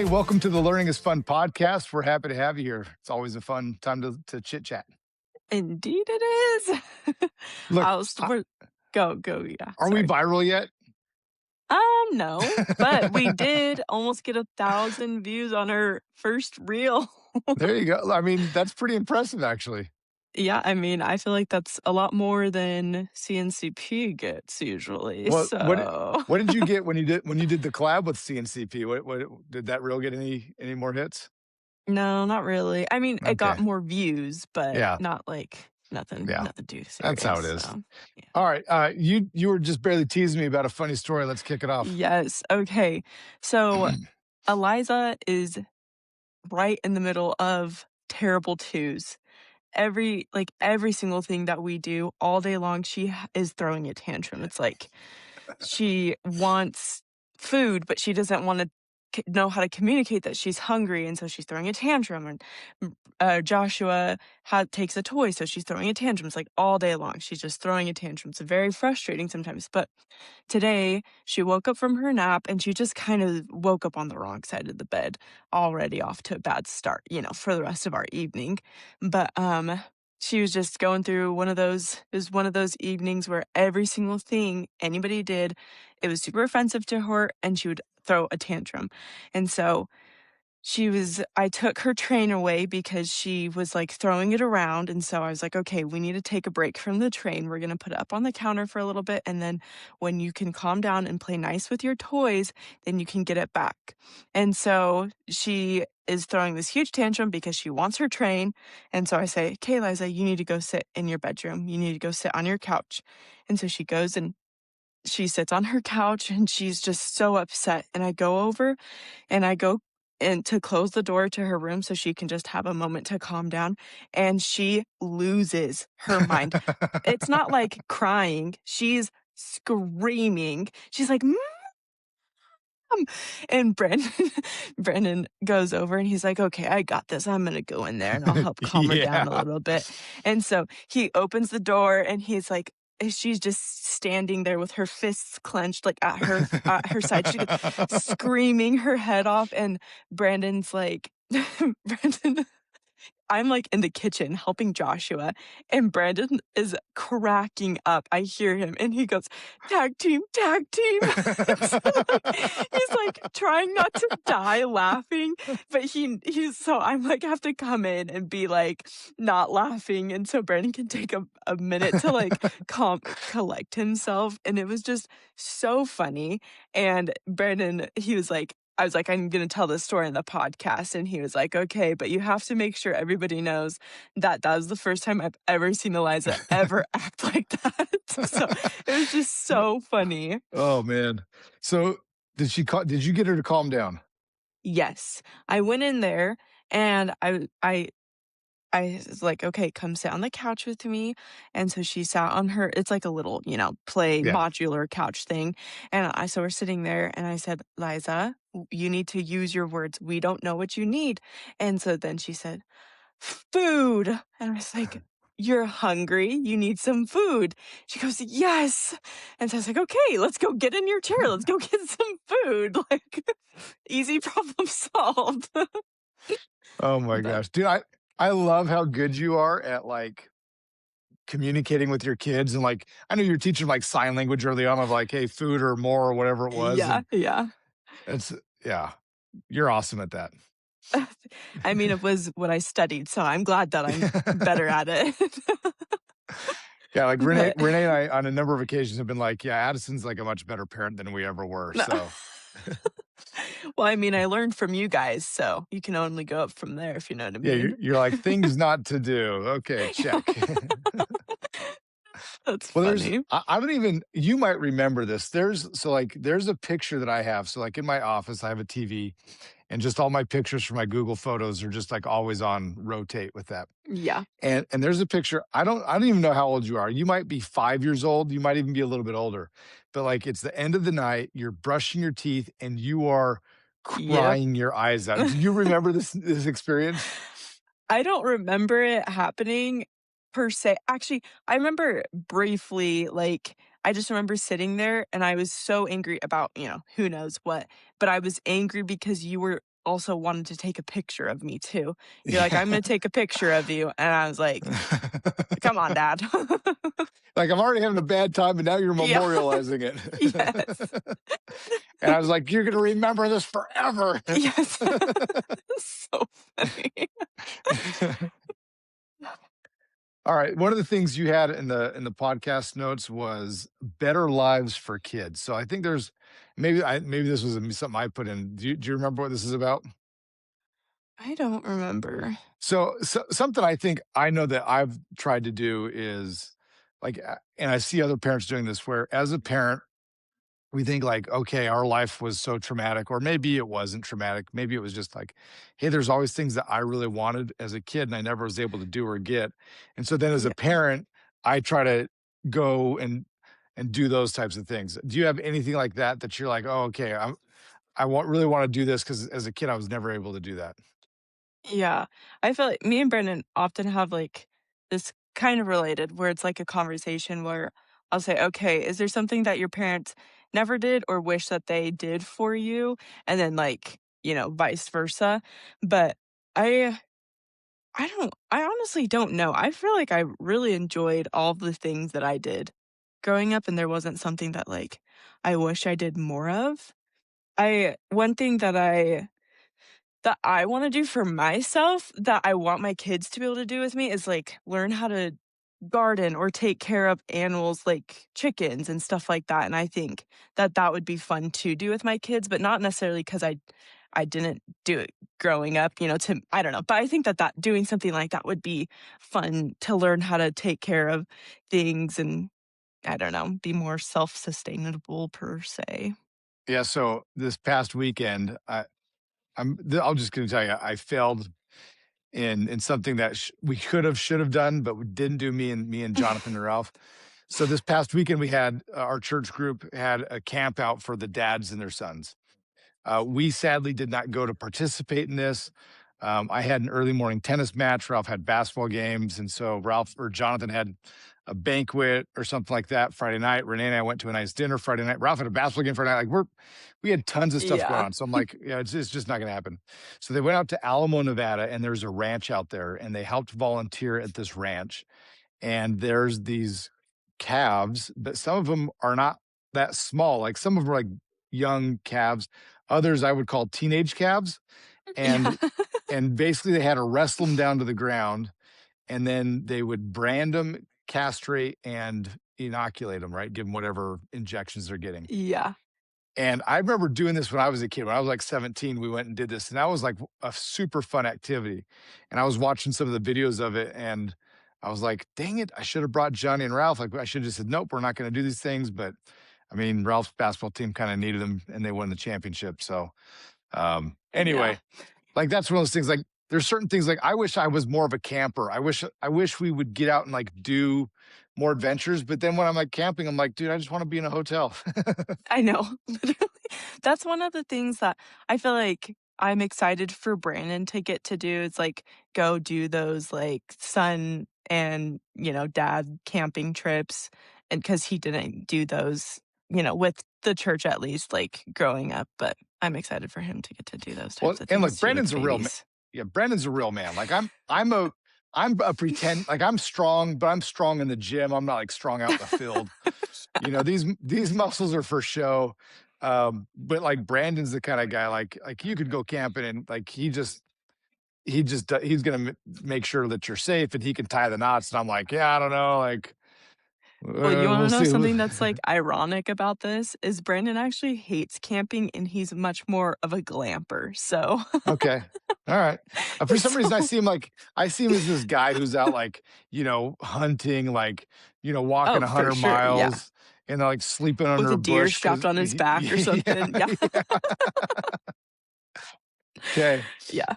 Hey, welcome to the Learning is Fun podcast. We're happy to have you here. It's always a fun time to chit chat. Indeed it is. Look, I'll start. Go, yeah, are we sorry. viral yet? No, but we did almost get 1,000 views on our first reel. There you go. I mean, that's pretty impressive, actually. Yeah, I mean, I feel like that's a lot more than CNCP gets usually, What so what did you get when you did the collab with CNCP? What did that reel get any more hits? no, not really. I mean, it got Okay, more views, but yeah, not like nothing yeah, nothing too that's how serious, it is. so, yeah. All right, you were just barely teasing me about a funny story. Let's kick it off. Yes, okay. So, Eliza is right in the middle of terrible twos. Every single thing that we do all day long, she is throwing a tantrum. It's like she wants food, but she doesn't want to know how to communicate that she's hungry, and so she's throwing a tantrum. And Joshua takes a toy, so she's throwing a tantrum. It's like all day long, she's just throwing a tantrum. It's very frustrating sometimes. But today, she woke up from her nap and she just kind of woke up on the wrong side of the bed, already off to a bad start, for the rest of our evening. But she was just going through it was one of those evenings where every single thing anybody did, it was super offensive to her and she would throw a tantrum. And so I took her train away because she was, like, throwing it around, and so I was like, "Okay, we need to take a break from the train. We're gonna put it up on the counter for a little bit, and then when you can calm down and play nice with your toys, then you can get it back." And so she is throwing this huge tantrum because she wants her train, and so I say, "Okay, Liza, you need to go sit in your bedroom. You need to go sit on your couch." And so she goes and she sits on her couch, and she's just so upset, and I go over and I go and to close the door to her room so she can just have a moment to calm down, and she loses her mind. It's not like crying, she's screaming. She's like, "Mom!" And Brandon Brandon goes over and he's like, "Okay, I got this. I'm gonna go in there and I'll help calm her down a Yeah. little bit." And so he opens the door and he's like she's just standing there with her fists clenched, like, at her side. She gets screaming her head off, and Brandon's like Brandon I'm, like, in the kitchen helping Joshua, and Brandon is cracking up. I hear him, and he goes, "Tag team, tag team." So, like, he's, like, trying not to die laughing, but so I'm, like, have to come in and be, like, not laughing, and so Brandon can take a minute to, like, collect himself, and it was just so funny, and Brandon, he was like I was like, "I'm gonna tell this story in the podcast," and he was like, "Okay, but you have to make sure everybody knows that that was the first time I've ever seen Eliza ever act like that." So, it was just so funny. Oh, man. So, did you get her to calm down? Yes. I went in there and I was like, "Okay, come sit on the couch with me." And so she sat on her it's like a little, play Yeah. modular couch thing. And so we're sitting there and I said, "Liza, you need to use your words. We don't know what you need." And so then she said, "Food." And I was like, "You're hungry. You need some food." She goes, "Yes." And so I was like, "Okay, let's go get in your chair. Let's go get some food." Like, easy problem solved. Oh my But gosh. Dude, I love how good you are at, like, communicating with your kids and, like, I know you're teaching, like, sign language early on of, like, "Hey, food," or "more," or whatever it was, yeah, and yeah. it's yeah, you're awesome at that. I mean, it was what I studied, so I'm glad that I'm better at it. Yeah, like, But Renee and I, on a number of occasions, have been like, "Yeah, Addison's, like, a much better parent than we ever were," no. so Well, I mean, I learned from you guys, so you can only go up from there, if you know what I yeah, mean. you're like, "Things not to do." Okay, check. That's Well, funny. I don't even you might remember this. There's a picture that I have. So, like, in my office, I have a TV, and just all my pictures from my Google Photos are just, like, always on rotate with that. Yeah. And there's a picture I don't even know how old you are. You might be 5 years old, you might even be a little bit older, but, like, it's the end of the night, you're brushing your teeth, and you are Yep. crying your eyes out. Do you remember this experience? I don't remember it happening per se. Actually, I remember briefly, like, I just remember sitting there and I was so angry about, who knows what, but I was angry because you were also wanted to take a picture of me too. You're like, "I'm gonna take a picture of you," and I was like, "Come on, dad." Like, I'm already having a bad time, and now you're Yeah. memorializing Yes. it. And I was like, "You're gonna remember this forever." Yes. So funny. All right, one of the things you had in the podcast notes was better lives for kids. So I think there's maybe this was something I put in. Do you remember what this is about? I don't remember. So something I think I know that I've tried to do is like, and I see other parents doing this where as a parent, we think like, okay, our life was so traumatic, or maybe it wasn't traumatic. Maybe it was just like, hey, there's always things that I really wanted as a kid and I never was able to do or get. And so then as a Yeah. parent, I try to go and do those types of things. Do you have anything like that that you're like, oh, okay, really want to do this because as a kid I was never able to do that. Yeah. I feel like me and Brendan often have, like, this kind of related where it's like a conversation where I'll say, "Okay, is there something that your parents never did or wish that they did for you?" And then, like, vice versa. But I I honestly don't know. I feel like I really enjoyed all the things that I did growing up, and there wasn't something that, like, I wish I did more of. I one thing that I wanna do for myself, that I want my kids to be able to do with me is, like, learn how to garden or take care of animals like chickens and stuff like that, and I think that that would be fun to do with my kids, but not necessarily 'cause I didn't do it growing up, to I don't know, but I think that doing something like that would be fun to learn how to take care of things and, I don't know, be more self-sustainable per se. Yeah. So this past weekend, I'm just gonna tell you, I failed in something that we could have should have done, but we didn't do. Me and Jonathan and Ralph. So this past weekend, we had our church group had a camp out for the dads and their sons. We sadly did not go to participate in this. I had an early morning tennis match. Ralph had basketball games, and so Ralph or Jonathan had a banquet or something like that Friday night. Renee and I went to a nice dinner Friday night. Ralph had a basketball game Friday night. Like we had tons of stuff going Yeah. on. So I'm like, yeah, it's just not going to happen. So they went out to Alamo, Nevada, and there's a ranch out there, and they helped volunteer at this ranch. And there's these calves, but some of them are not that small. Like some of them are like young calves. Others I would call teenage calves. Yeah. And basically they had to wrestle them down to the ground, and then they would brand them, castrate, and inoculate them, right? Give them whatever injections they're getting. Yeah. And I remember doing this when I was a kid. When I was like 17, we went and did this, and that was like a super fun activity. And I was watching some of the videos of it, and I was like, dang it, I should have brought Johnny and Ralph. Like, I should have just said, nope, we're not going to do these things. But I mean, Ralph's basketball team kind of needed them, and they won the championship. So, Yeah. anyway, like that's one of those things. Like, there's certain things like I wish I was more of a camper. I wish we would get out and like do more adventures. But then when I'm like camping, I'm like, dude, I just want to be in a hotel. I know, literally. That's one of the things that I feel like I'm excited for Brandon to get to do is, like, go do those, like, son and, dad camping trips, and because he didn't do those, with the church at least, like, growing up, but I'm excited for him to get to do those Well, types of and look, things too with the babies. Yeah, Brandon's a real man. Like I'm a pretend like I'm strong, but I'm strong in the gym. I'm not like strong out in the field. These muscles are for show. But like Brandon's the kind of guy like you could go camping and like he's gonna make sure that you're safe and he can tie the knots. And I'm like, yeah, I don't know, like Well, you wanna we'll know see. something that's, like, ironic about this is Brandon actually hates camping, and he's much more of a glamper, so Okay. All right. For some reason, so I see him as this guy who's out like, hunting, like, walking Oh, for 100 sure, yeah. miles and like sleeping With under a a deer bush strapped because on his back or yeah, something, yeah. yeah. Okay. Yeah.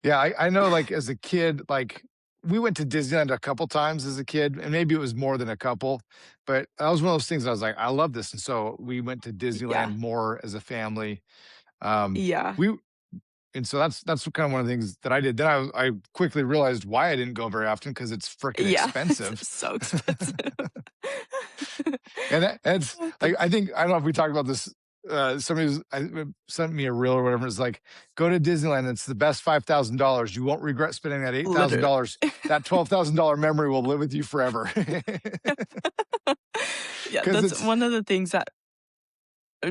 Yeah, I know like as a kid, like we went to Disneyland a couple times as a kid, and maybe it was more than a couple, but that was one of those things I was like, I love this. And so we went to Yeah. Disneyland more as a family. Um, Yeah. we And so that's kind of one of the things that I did. Then I quickly realized why I didn't go very often because it's freaking Yeah, it's expensive. so expensive. And that's like That's I don't know if we talked about this sent me a reel or whatever. It's like, go to Disneyland. It's the best $5,000. You won't regret spending that Literally. $8,000. That $12,000 memory will live with you forever. Yeah, Because that's it's one of the things that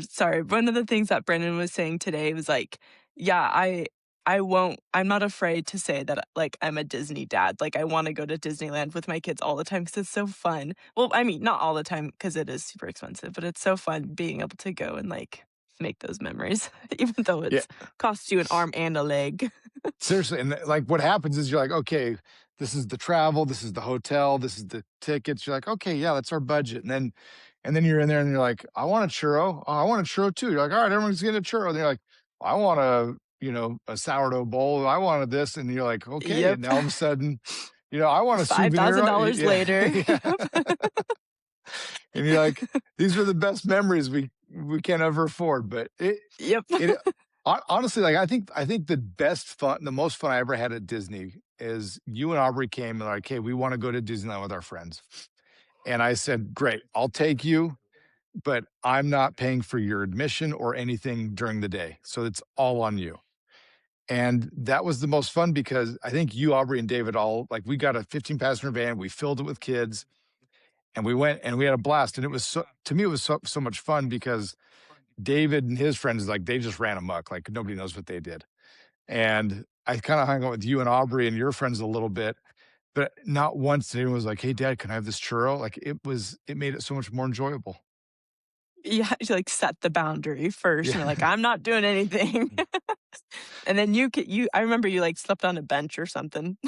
sorry, one of the things that Brendan was saying today was like, yeah, I'm not afraid to say that like I'm a Disney dad. Like I want to go to Disneyland with my kids all the time because it's so fun. Well, I mean, not all the time because it is super expensive, but it's so fun being able to go and like make those memories, even though yeah. it's costs you an arm and a leg. Seriously, and, like, what happens is you're like, "Okay, this is the travel, this is the hotel, this is the tickets." You're like, "Okay, yeah, that's our budget." And then you're in there and you're like, "I want a churro. Oh, I want a churro too." You're like, "Alright, everyone's getting a churro." And you're like, "I want a sourdough bowl. I wanted this." And you're like, "Okay." Yep. And now all of a sudden, "I want a souvenir." $5,000 Yeah, later. yeah. And you're like, "These are the best memories we can't ever afford." But Yep. it honestly, like, I think the most fun I ever had at Disney is you and Aubrey came and like, "Hey, we wanna go to Disneyland with our friends." And I said, "Great, I'll take you, but I'm not paying for your admission or anything during the day, so it's all on you." And that was the most fun because I think you, Aubrey, and David all like, we got a 15-passenger van, we filled it with kids, and we went and we had a blast, and it was so to me, it was so much fun because David and his friends, like, they just ran amok, like, nobody knows what they did. And I kinda hung out with you and Aubrey and your friends a little bit, but not once did anyone was like, "Hey, dad, can I have this churro?" Like, it made it so much more enjoyable. You had to like set the boundary first and you're like, Yeah. I'm not doing anything. And then I remember you like slept on a bench or something.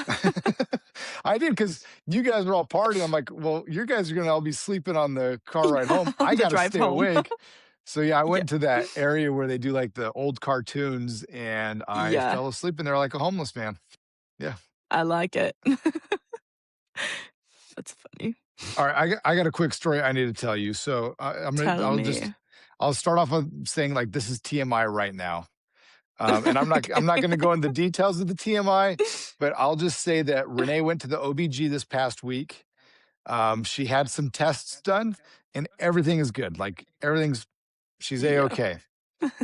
I did because you guys were all partying. I'm like, "Well, you guys are gonna all be sleeping on the car ride home. On I the gotta drive stay home. awake." So, yeah, I Yeah. went to that area where they do, like, the old cartoons, and I Yeah. fell asleep in there like a homeless man. Yeah. I like it. That's funny. All right, I got a quick story I need to tell you. So Tell me. I'll start off with saying like this is TMI right now, and I'm not going to go into the details of the TMI, but I'll just say that Renee went to the OBG this past week. She had some tests done, and everything is good. Like she's a Yeah. okay.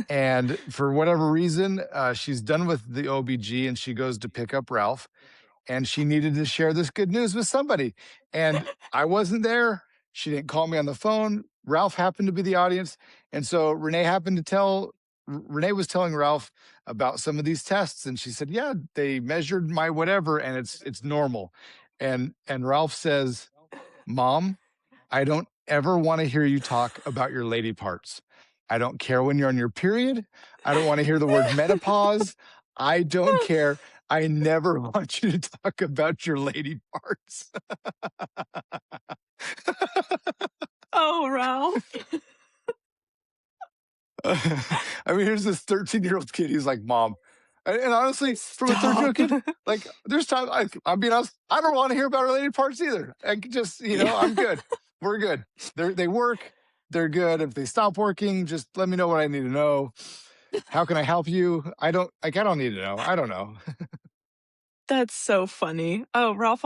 And for whatever reason, she's done with the OBG, and she goes to pick up Ralph and she needed to share this good news with somebody. And I wasn't there. She didn't call me on the phone. Ralph happened to be the audience. And so Renee was telling Ralph about some of these tests. And she said, "Yeah, they measured my whatever and it's normal." And Ralph says, "Mom, I don't ever want to hear you talk about your lady parts. I don't care when you're on your period. I don't want to hear the word menopause. I don't care. I never want you to talk about your lady parts." Oh, Ralph. I mean, here's this 13-year-old kid. He's like, "Mom," and honestly, from a 13-year-old Stop. kid, like, there's time. I'm being honest. I don't want to hear about our lady parts either. I could just, Yeah. I'm good. We're good. They work. They're good. If they stop working, just let me know what I need to know. How can I help you? I don't need to know. I don't know. That's so funny. Oh, Ralph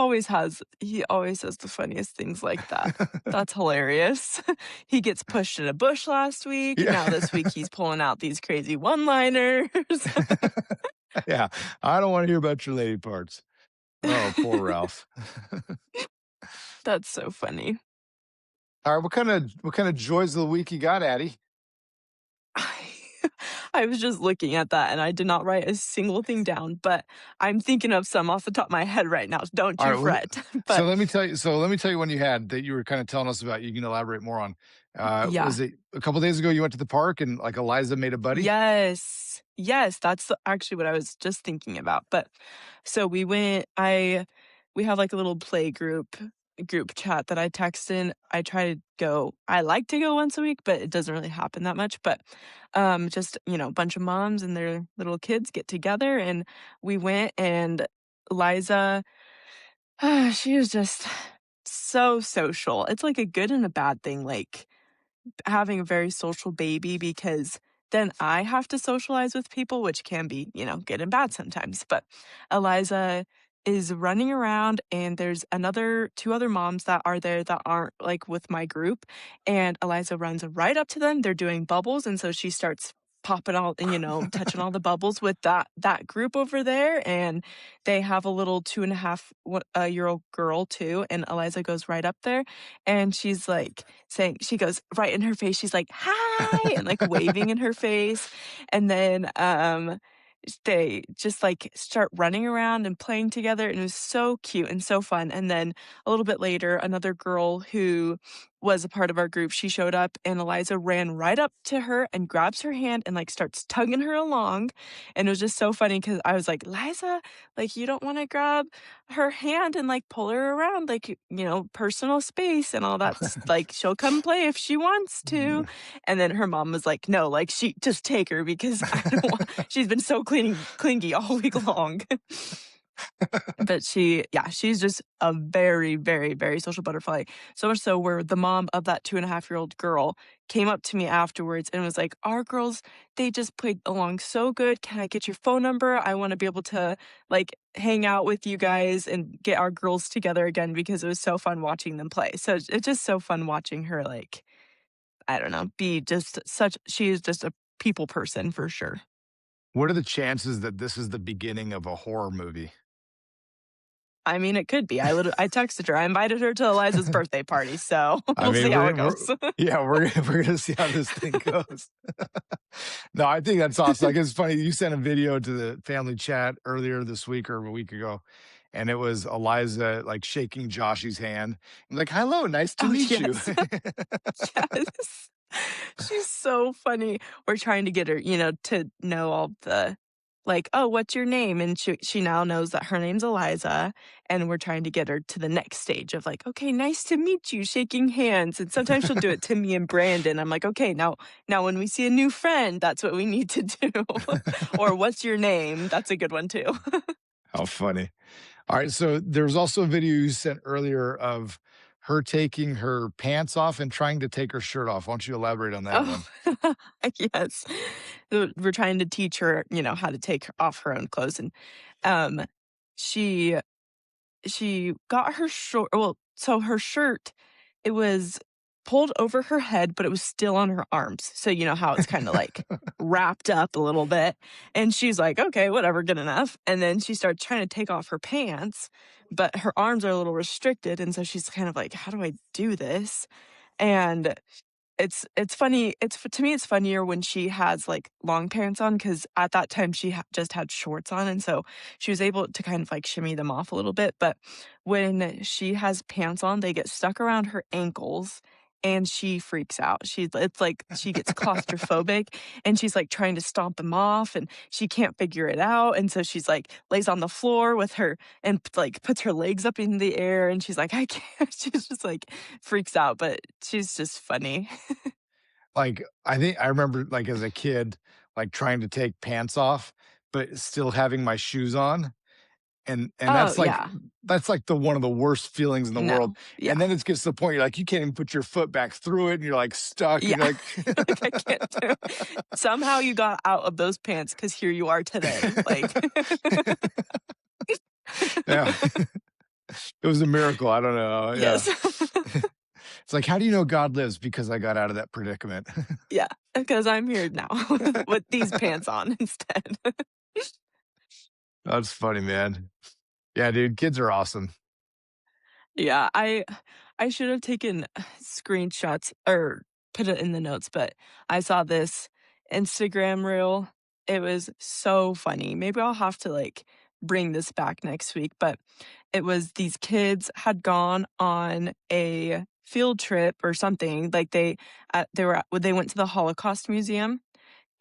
he always says the funniest things like that. That's hilarious. He gets pushed in a bush last week. Yeah. Now this week he's pulling out these crazy one-liners. Yeah. I don't want to hear about your lady parts. Oh, poor Ralph. That's so funny. All right, what kind of joys of the week you got, Addie? I was just looking at that and I did not write a single thing down, but I'm thinking of some off the top of my head right now. Don't All you right, fret. so But let me tell you one you had that you were kind of telling us about. You can elaborate more on. yeah. Was it a couple days ago you went to the park and like Eliza made a buddy? Yes. Yes, that's actually what I was just thinking about. But so we have like a little play group chat that I text in. I like to go once a week, but it doesn't really happen that much. But just, a bunch of moms and their little kids get together and we went and Liza, she was just so social. It's like a good and a bad thing. Like having a very social baby because then I have to socialize with people, which can be, good and bad sometimes. But Eliza is running around, and there's another 2 other moms that are there that aren't, like, with my group, and Eliza runs right up to them, they're doing bubbles, and so she starts popping all and, touching all the bubbles with that group over there, and they have a little 2.5 year old girl too, and Eliza goes right up there, and she's, like, saying she goes right in her face, she's like, "Hi," and, like, waving in her face, and then, they just, like, start running around and playing together, and it was so cute and so fun, and then a little bit later, another girl who was a part of our group, she showed up, and Eliza ran right up to her and grabs her hand and, like, starts tugging her along, and it was just so funny because I was like, "Liza, like, you don't wanna grab her hand and, like, pull her around, like, personal space and all that like, she'll come play if she wants to." And then her mom was like, "No, like, she just take her because I don't want she's been so clingy all week long." But she's just a very, very, very social butterfly. So much so where the mom of that 2.5-year-old girl came up to me afterwards and was like, "Our girls, they just played along so good. Can I get your phone number? I wanna be able to, like, hang out with you guys and get our girls together again because it was so fun watching them play." So it's just so fun watching her, like, I don't know, be just such she is just a people person for sure. What are the chances that this is the beginning of a horror movie? I mean, it could be. I texted her. I invited her to Eliza's birthday party, so I we'll see mean, how it we're goes. yeah, we're gonna see how this thing goes. No, I think that's awesome. Like, it's funny, you sent a video to the family chat earlier this week or a week ago, and it was Eliza, like, shaking Joshy's hand. I'm like, "Hello, nice to Oh, meet you." yes. Yes. She's so funny. We're trying to get her, to know all the like, "Oh, what's your name?" And she now knows that her name's Eliza, and we're trying to get her to the next stage of like, "Okay, nice to meet you," shaking hands, and sometimes she'll do it to me and Brandon. I'm like, "Okay, now when we see a new friend, that's what we need to do." Or, "What's your name?" That's a good one too. How funny. Alright, so there's also a video you sent earlier of her taking her pants off and trying to take her shirt off. Why don't you elaborate on that Oh, one? yes. We're trying to teach her, how to take off her own clothes, and, um, she she got her short well, so her shirt, it was pulled over her head, but it was still on her arms. So you know how it's kinda, like, wrapped up a little bit, and she's like, "Okay, whatever, good enough." And then she started trying to take off her pants, but her arms are a little restricted, and so she's kind of like, "How do I do this?" And it's funny, to me, it's funnier when she has, like, long pants on because at that time, she just had shorts on, and so she was able to kind of, like, shimmy them off a little bit, but when she has pants on, they get stuck around her ankles, and she freaks out. It's like she gets claustrophobic, and she's, like, trying to stomp them off, and she can't figure it out, and so she's, like, lays on the floor with her and, like, puts her legs up in the air, and she's like, "I can't." She's just, like, freaks out, but she's just funny. Like, I think I remember, like, as a kid, like, trying to take pants off, but still having my shoes on, and Oh, yeah. that's, like, the one of the worst feelings in the No. world, and Yeah. then it gets to the point you're like, you can't even put your foot back through it, and you're, like, stuck, and Yeah. you're like Like, I can't do somehow you got out of those pants because here you are today, like Yeah. It was a miracle, I don't know, yeah. Yes. It's like, "How do you know God lives?" "Because I got out of that predicament." Yeah, because I'm here now with these pants on instead. That's funny, man. Yeah, dude, kids are awesome. Yeah, I should have taken screenshots or put it in the notes, but I saw this Instagram reel. It was so funny. Maybe I'll have to, like, bring this back next week, but it was these kids had gone on a field trip or something, like, they went to the Holocaust Museum,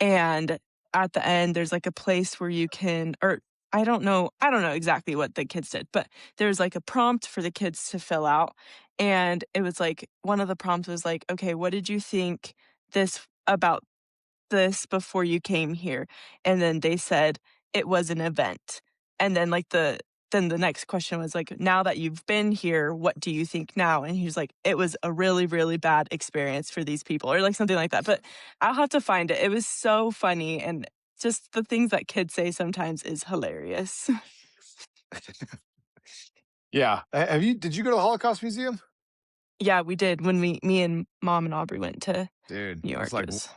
and at the end, there's, like, a place where you can or I don't know exactly what the kids did, but there's, like, a prompt for the kids to fill out, and it was, like one of the prompts was, like, "Okay, what did you think about this before you came here?" And then they said, "It was an event." And then, like, then the next question was, like, "Now that you've been here, what do you think now?" And he was like, "It was a really, really bad experience for these people," or, like, something like that, but I'll have to find it. It was so funny, and just the things that kids say sometimes is hilarious. Yeah. Have you did you go to the Holocaust Museum? Yeah, we did when me and mom and Aubrey went to Dude, New it's York. It like was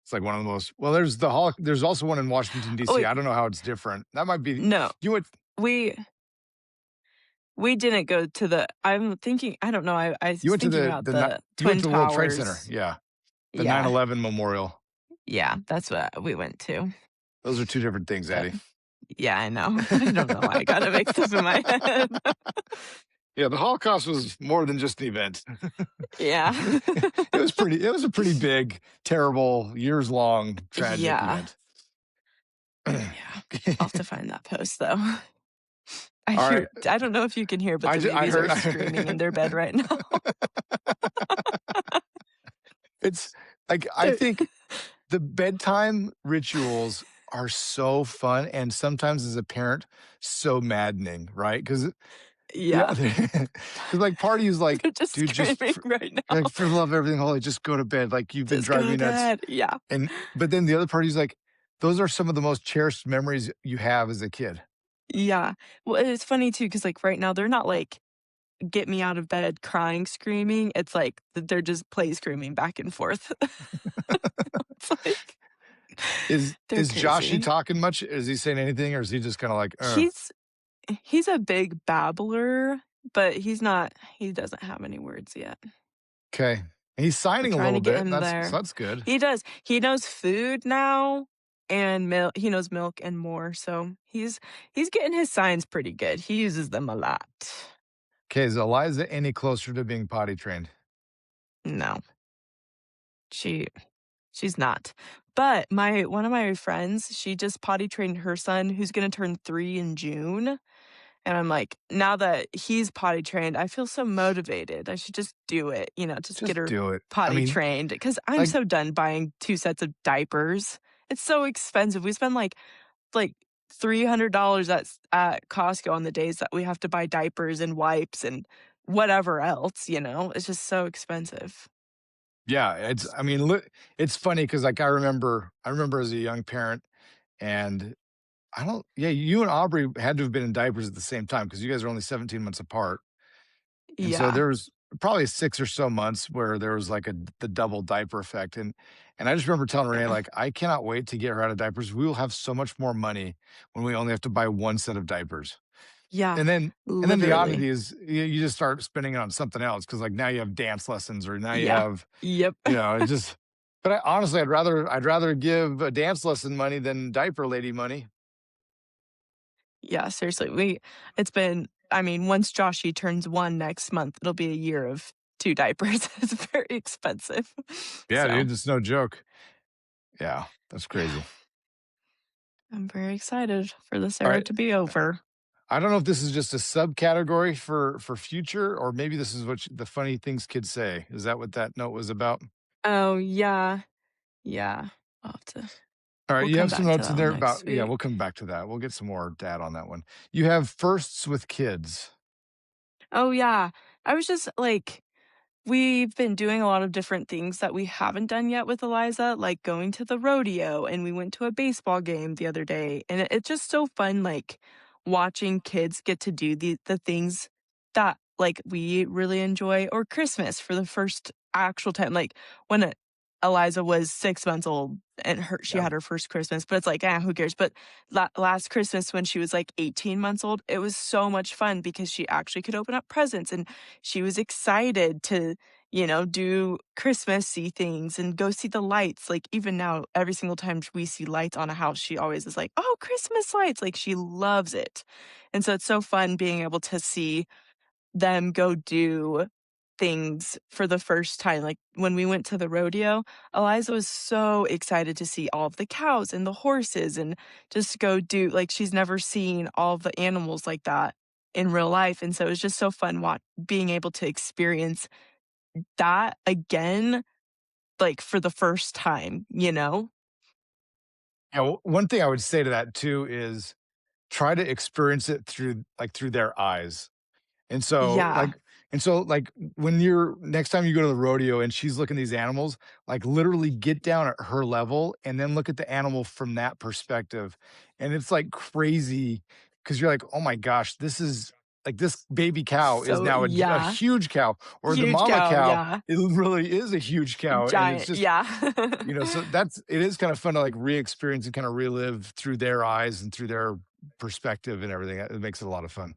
it's like one of the most well, there's also one in Washington, oh, DC. wait, I don't know how it's different. That might be no. you went We we didn't go to the I'm thinking I don't know, I was you went to thinking about the you went Twin to the World Trade Center. Towers. Yeah. The Yeah, 9/11 memorial. yeah, that's what we went to, Those are 2 different things, but Addie. yeah, I know. I don't know why I got it mixed up in my head. Yeah, the Holocaust was more than just an event. Yeah. It was a pretty big, terrible, years-long tragic Yeah, event. yeah. I'll have to find that post, though. Alright, I don't know if you can hear, but the I babies are heard screaming in their bed right now. it's like, I They're think the bedtime rituals are so fun and sometimes as a parent, so maddening, right? Because yeah, yeah, 'cause, like, part of you is like, they're just "Dude, just screaming right now. for the love of everything holy, just go to bed, like, you've been "Just go driving to me nuts." bed." Yeah, And but then the other part is like, those are some of the most cherished memories you have as a kid. yeah. Well, it's funny too, because like, right now, they're not, like, get me out of bed crying, screaming. It's like, they're just play screaming back and forth. It's like they're Is Joshy crazy. talking much? Is he saying anything, or is he just kinda like, He's he's a big babbler, but he doesn't have any words yet. 'kay." He's We're signing a trying little to get bit, him so there. that's good. He does. He knows food now and milk. He knows milk and more, so he's getting his signs pretty good. He uses them a lot. 'Kay, is Eliza any closer to being potty trained? No, she she's not. But my one of my friends, she just potty trained her son who's gonna turn 3 in June. And I'm like, now that he's potty trained, I feel so motivated. I should just do it, just get Just her do it. I potty mean, trained because I'm like so done buying 2 sets of diapers. It's so expensive. We spend like $300 at Costco on the days that we have to buy diapers and wipes and whatever else. It's just so expensive. yeah, it's I mean, it's funny because like, I remember as a young parent, and I don't yeah, you and Aubrey had to have been in diapers at the same time because you guys are only 17 months apart. And so Yeah. there was probably 6 or so months where there was like the double diaper effect, and I just remember telling Renee, Yeah. like, "I cannot wait to get her out of diapers. We will have so much more money when we only have to buy 1 set of diapers." Yeah. And then the Literally. oddity is you just start spending it on something else because like, now you have dance lessons or now you Yeah. have Yep. it just but I honestly, I'd rather give a dance lesson money than diaper lady money. Yeah, seriously, it's been I mean, once Joshy turns 1 next month, it'll be a year of 2 diapers. It's very expensive. Yeah, So, dude, it's no joke. Yeah, that's yeah, crazy. I'm very excited for this era Alright, to be over. I don't know if this is just a subcategory for future, or maybe this is what the funny things kids say. Is that what that note was about? Oh, yeah, yeah. Alright, We'll you come have some back to notes in that there one about next yeah, week. we'll come back to that. We'll get some more data on that one. You have firsts with kids. Oh, yeah. I was just, like we've been doing a lot of different things that we haven't done yet with Eliza, like going to the rodeo, and we went to a baseball game the other day, and it's just so fun, like, watching kids get to do the things that, like, we really enjoy, or Christmas for the first actual time, like, when Eliza was 6 months old and she Yeah. had her first Christmas, but it's like, who cares?" But last Christmas when she was, like, 18 months old, it was so much fun because she actually could open up presents, and she was excited to do Christmassy things and go see the lights. Like, even now, every single time we see lights on a house, she always is like, "Oh, Christmas lights." Like, she loves it. And so it's so fun being able to see them go do things for the first time. Like, when we went to the rodeo, Eliza was so excited to see all of the cows and the horses and just go do like, she's never seen all of the animals like that in real life, and so it was just so fun being able to experience that again, like, for the first time? Yeah, one thing I would say to that too is try to experience it through their eyes. And so, Yeah, like when you're next time you go to the rodeo and she's looking at these animals, like, literally get down at her level and then look at the animal from that perspective. And it's, like, crazy because 'cause you're like, "Oh my gosh, this is" like this baby cow is So now a yeah, huge cow, or the huge mama cow, cow, yeah, it really is a huge cow, and it's giant, just, yeah. so it is kind of fun to like re-experience and kind of relive through their eyes and through their perspective and everything. It makes it a lot of fun.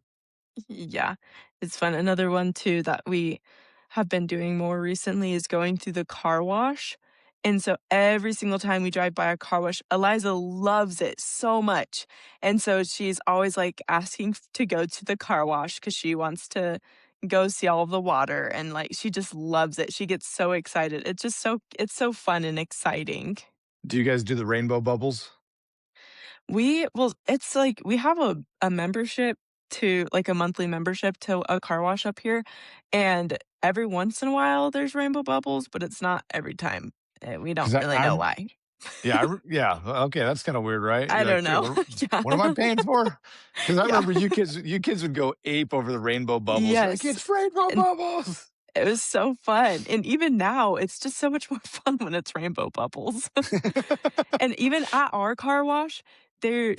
Yeah, it's fun. Another one too that we have been doing more recently is going through the car wash. And so every single time we drive by a car wash, Eliza loves it so much. And so she's always like asking to go to the car wash because she wants to go see all of the water and like she just loves it. She gets so excited. It's so fun and exciting. Do you guys do the rainbow bubbles? It's like we have a membership to like a monthly membership to a car wash up here, and every once in a while there's rainbow bubbles, but it's not every time. We don't Because really know why. yeah, yeah, okay, that's kind of weird, right? I You're don't like, wait, know. Yeah. what am I paying for? Because I Yeah. remember you kids would go ape over the rainbow bubbles. You're like, Yes, it's rainbow and bubbles. it was so fun, and even now, it's just so much more fun when it's rainbow bubbles. And even at our car wash, there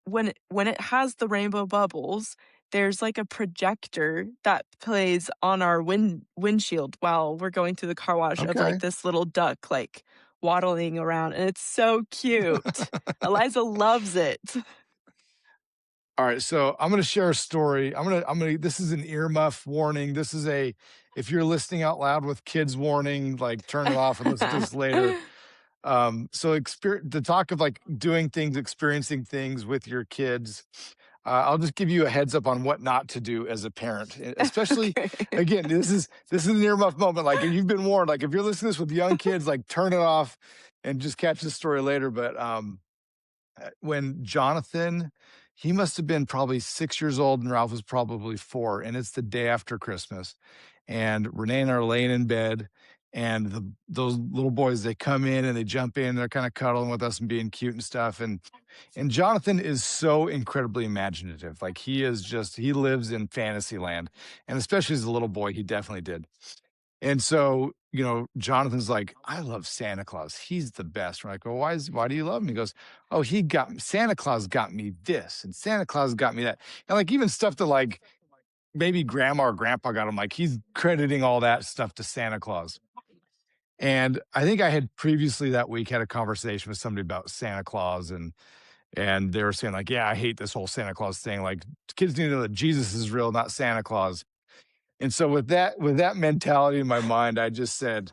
when it has the rainbow bubbles, there's like a projector that plays on our windshield while we're going through the car wash of like Okay. this little duck like waddling around, and it's so cute. Eliza loves it. All right, so I'm gonna share a story. This is an earmuff warning. This is a if you're listening out loud with kids warning, like turn it off and listen to this later. So the talk of like doing things, experiencing things with your kids. I'll just give you a heads up on what not to do as a parent, especially Okay. again, this is an earmuff moment. Like you've been warned. Like if you're listening to this with young kids, like turn it off and just catch the story later. But when Jonathan, he must have been probably 6 years old, and Ralph was probably 4, and it's the day after Christmas, and Renee and I are laying in bed, and those little boys, they come in and they jump in, they're kind of cuddling with us and being cute and stuff, and Jonathan is so incredibly imaginative. Like he lives in fantasy land, and especially as a little boy, he definitely did. And so, Jonathan's like, "I love Santa Claus. He's the best." We're like, "Well, why do you love him?" He goes, "Oh, Santa Claus got me this, and Santa Claus got me that." And like even stuff that like maybe grandma or grandpa got him, like he's crediting all that stuff to Santa Claus. And I think I had previously that week had a conversation with somebody about Santa Claus, and they were saying, like, "Yeah, I hate this whole Santa Claus thing. Like kids need to know that Jesus is real, not Santa Claus." And so with that mentality in my mind, I said,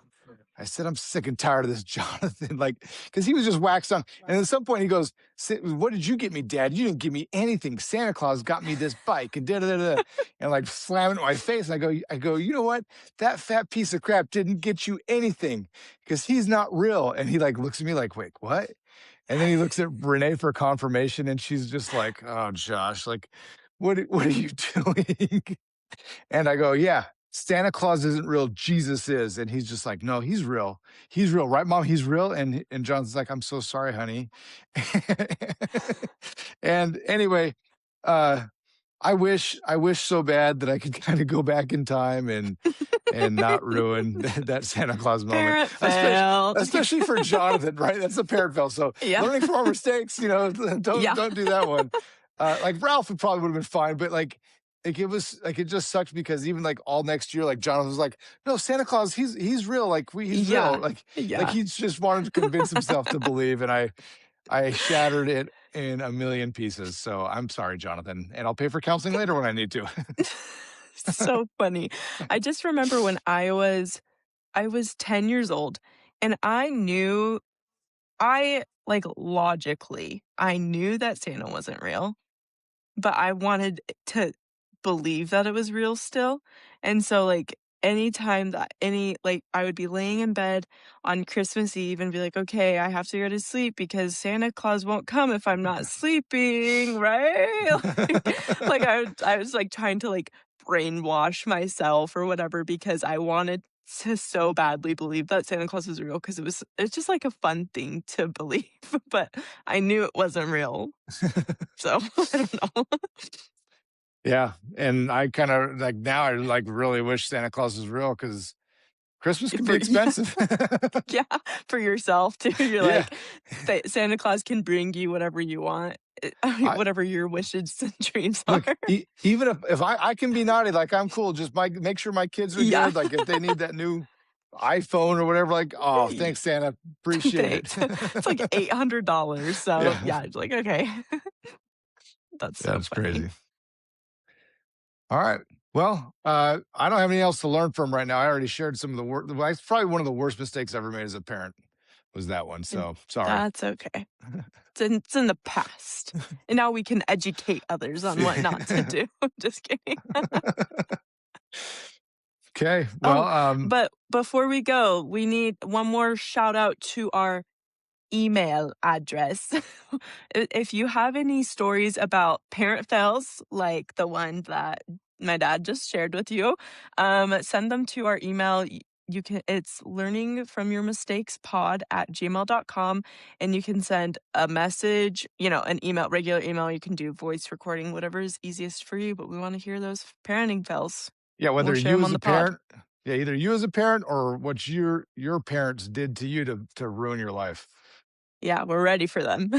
"I'm sick and tired of this Jonathan." Like, because he was just waxed on. And at some point he goes, "What did you get me, Dad? You didn't give me anything. Santa Claus got me this bike and da da da da," and like slam it in my face. And I go, you know what? That fat piece of crap didn't get you anything because he's not real. And he like looks at me like, "Wait, what?" And then he looks at Renee for confirmation, and she's just like, "Oh, Josh, like, what are you doing?" And I go, "Yeah, Santa Claus isn't real, Jesus is." And he's just like, "No, he's real. He's real, right, Mom? He's real." And John's like, "I'm so sorry, honey." And anyway, uh, I wish so bad that I could kind of go back in time and not ruin that Santa Claus moment, Parent especially failed. especially for Jonathan, right? That's a parent fail. So Yeah. learning from our mistakes, don't Yeah. don't do that one. Like Ralph would probably would have been fine, but like it was like it just sucked because even like all next year, like Jonathan was like, "No, Santa Claus, he's real. Like he's real." Yeah. Like Yeah. he just wanted to convince himself to believe, and I shattered it in a million pieces. So I'm sorry, Jonathan, and I'll pay for counseling later when I need to. So funny. I just remember when I was 10 years old, and like, logically, I knew that Santa wasn't real, but I wanted to believe that it was real still, and so, like, anytime that I would be laying in bed on Christmas Eve and be like, "Okay, I have to go to sleep because Santa Claus won't come if I'm not sleeping," right? I was, like, trying to, like, brainwash myself or whatever because I wanted to so badly believe that Santa Claus was real because it's just, like, a fun thing to believe, but I knew it wasn't real, so I don't know. Yeah, and I kinda like, now I, like, really wish Santa Claus was real because Christmas can be Yeah. expensive. Yeah, for yourself too. You're Yeah. like, Santa Claus can bring you whatever you want. I mean, I whatever your wishes and dreams are. look, even if I can be naughty, like, I'm cool, just make sure my kids are Yeah. good, like, if they need that new iPhone or whatever, like, "Oh, Y thanks, Santa, appreciate it." Thanks. It's like $800, so, Yeah. yeah, it's like, "Okay." That's Yeah, so it's funny. crazy. Alright. Well, I don't have anything else to learn from right now. I already shared some of the worst. Well, it's probably one of the worst mistakes I ever made as a parent was that one, And so sorry. that's okay. It's in the past, and now we can educate others on what not to do. Just kidding. Okay, well, Oh, but before we go, we need one more shout out to our email address. If you have any stories about parent fails, like the one that my dad just shared with you, send them to our email. You can it's learningfromyourmistakespod@gmail.com, and you can send a message, an email, regular email. You can do voice recording, whatever is easiest for you, but we want to hear those parenting fails. yeah, We'll whether share you them as on a the pod. parent yeah, either you as a parent or what your parents did to you to ruin your life. Yeah, we're ready for them.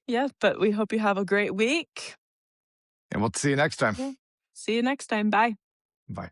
Yeah, but we hope you have a great week. And we'll see you next time. Yeah. See you next time. Bye. Bye.